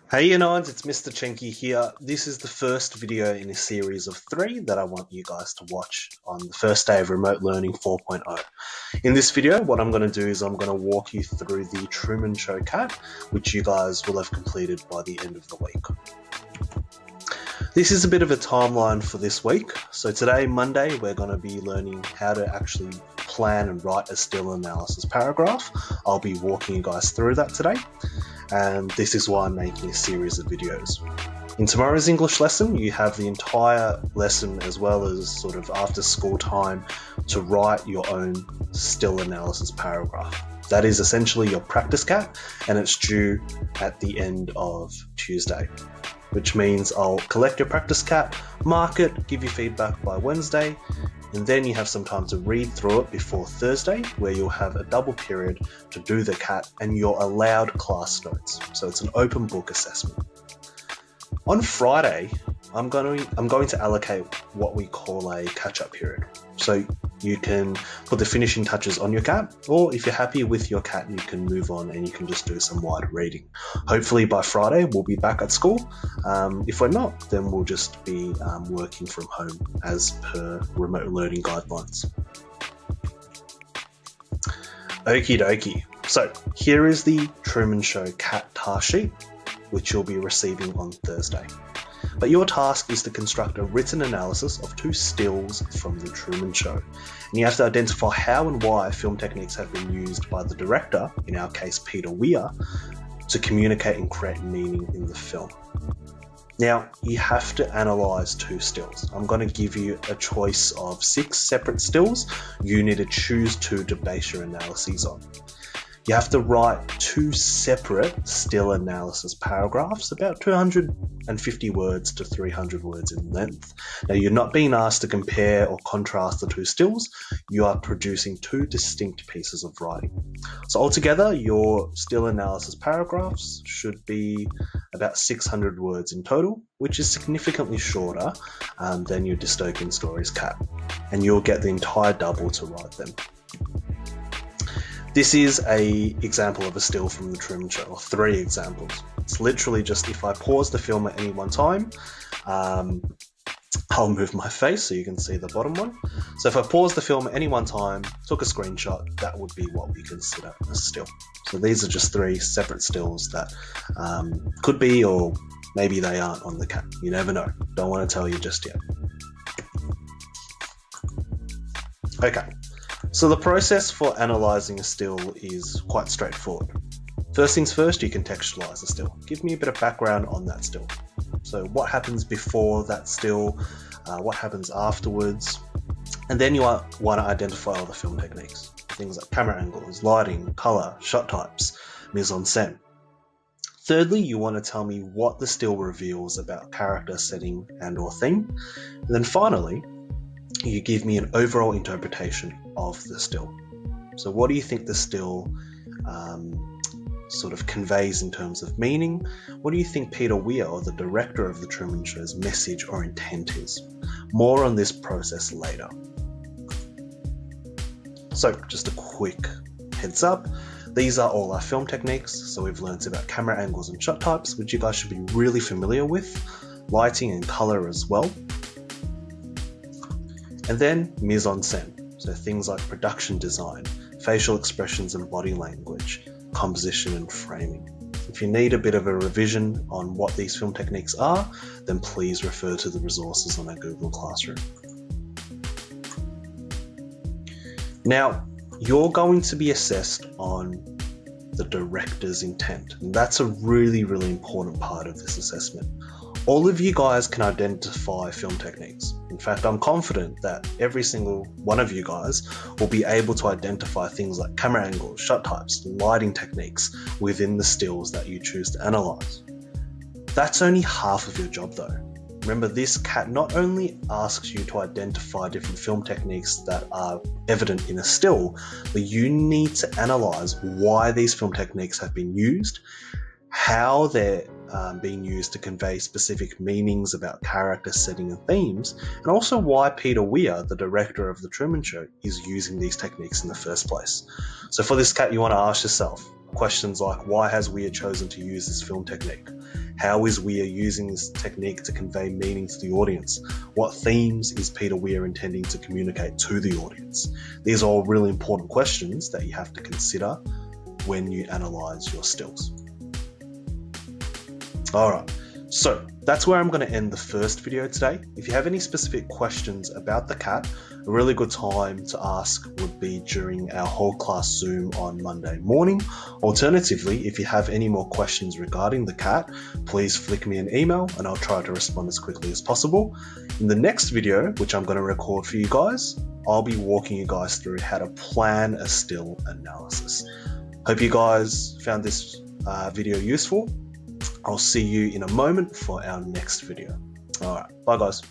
Hey Unites, it's Mr. CHEN-KE here. This is the first video in a series of 3 that I want you guys to watch on the first day of Remote Learning 4.0. In this video, what I'm going to do is I'm going to walk you through the Truman Show CAT, which you guys will have completed by the end of the week. This is a bit of a timeline for this week. So today, Monday, we're going to be learning how to actually plan and write a still analysis paragraph. I'll be walking you guys through that today. And this is why I'm making a series of videos. In tomorrow's English lesson, you have the entire lesson as well as sort of after school time to write your own still analysis paragraph. That is essentially your practice CAT, and it's due at the end of Tuesday, which means I'll collect your practice CAT, mark it, give you feedback by Wednesday, and then you have some time to read through it before Thursday, where you'll have a double period to do the CAT and your allowed class notes. So it's an open book assessment. On Friday, I'm going to allocate what we call a catch-up period. So you can put the finishing touches on your CAT, or if you're happy with your CAT, you can move on and you can just do some wide reading. Hopefully by Friday, we'll be back at school. If we're not, then we'll just be working from home as per remote learning guidelines. Okie dokie. So here is the Truman Show CAT task sheet, which you'll be receiving on Thursday. But your task is to construct a written analysis of 2 stills from the Truman Show. And you have to identify how and why film techniques have been used by the director, in our case Peter Weir, to communicate and create meaning in the film. Now, you have to analyse 2 stills. I'm going to give you a choice of 6 separate stills. You need to choose 2 to base your analyses on. You have to write 2 separate still analysis paragraphs, about 250 words to 300 words in length. Now, you're not being asked to compare or contrast the 2 stills. You are producing 2 distinct pieces of writing. So altogether, your still analysis paragraphs should be about 600 words in total, which is significantly shorter than your dystopian stories CAT. And you'll get the entire double to write them. This is an example of a still from the Truman Show, or 3 examples. It's literally just if I pause the film at any one time, I'll move my face so you can see the bottom one. So if I pause the film at any one time, took a screenshot, that would be what we consider a still. So these are just 3 separate stills that could be, or maybe they aren't on the CAT. You never know. Don't want to tell you just yet. Okay. So the process for analysing a still is quite straightforward. First things first, you contextualise the still. Give me a bit of background on that still. So what happens before that still, what happens afterwards, and then you want to identify all the film techniques. Things like camera angles, lighting, colour, shot types, mise-en-scène. Thirdly, you want to tell me what the still reveals about character, setting, and or theme. And then finally, you give me an overall interpretation of the still. So what do you think the still sort of conveys in terms of meaning? What do you think Peter Weir, or the director of the Truman Show's message or intent is? More on this process later. So just a quick heads up. These are all our film techniques. So we've learned about camera angles and shot types, which you guys should be really familiar with. Lighting and color as well. And then mise-en-scène, so things like production design, facial expressions and body language, composition and framing. If you need a bit of a revision on what these film techniques are, then please refer to the resources on our Google Classroom. Now, you're going to be assessed on the director's intent, and that's a really, really important part of this assessment. All of you guys can identify film techniques. In fact, I'm confident that every single one of you guys will be able to identify things like camera angles, shot types, lighting techniques within the stills that you choose to analyze. That's only half of your job though. Remember, this CAT not only asks you to identify different film techniques that are evident in a still, but you need to analyze why these film techniques have been used, how they're being used to convey specific meanings about character, setting and themes, and also why Peter Weir, the director of The Truman Show, is using these techniques in the first place. So for this CAT, you want to ask yourself questions like, why has Weir chosen to use this film technique? How is Weir using this technique to convey meaning to the audience? What themes is Peter Weir intending to communicate to the audience? These are all really important questions that you have to consider when you analyze your stills. Alright, so that's where I'm going to end the first video today. If you have any specific questions about the CAT, a really good time to ask would be during our whole class Zoom on Monday morning. Alternatively, if you have any more questions regarding the CAT, please flick me an email and I'll try to respond as quickly as possible. In the next video, which I'm going to record for you guys, I'll be walking you guys through how to plan a still analysis. Hope you guys found this video useful. I'll see you in a moment for our next video. Alright, bye guys.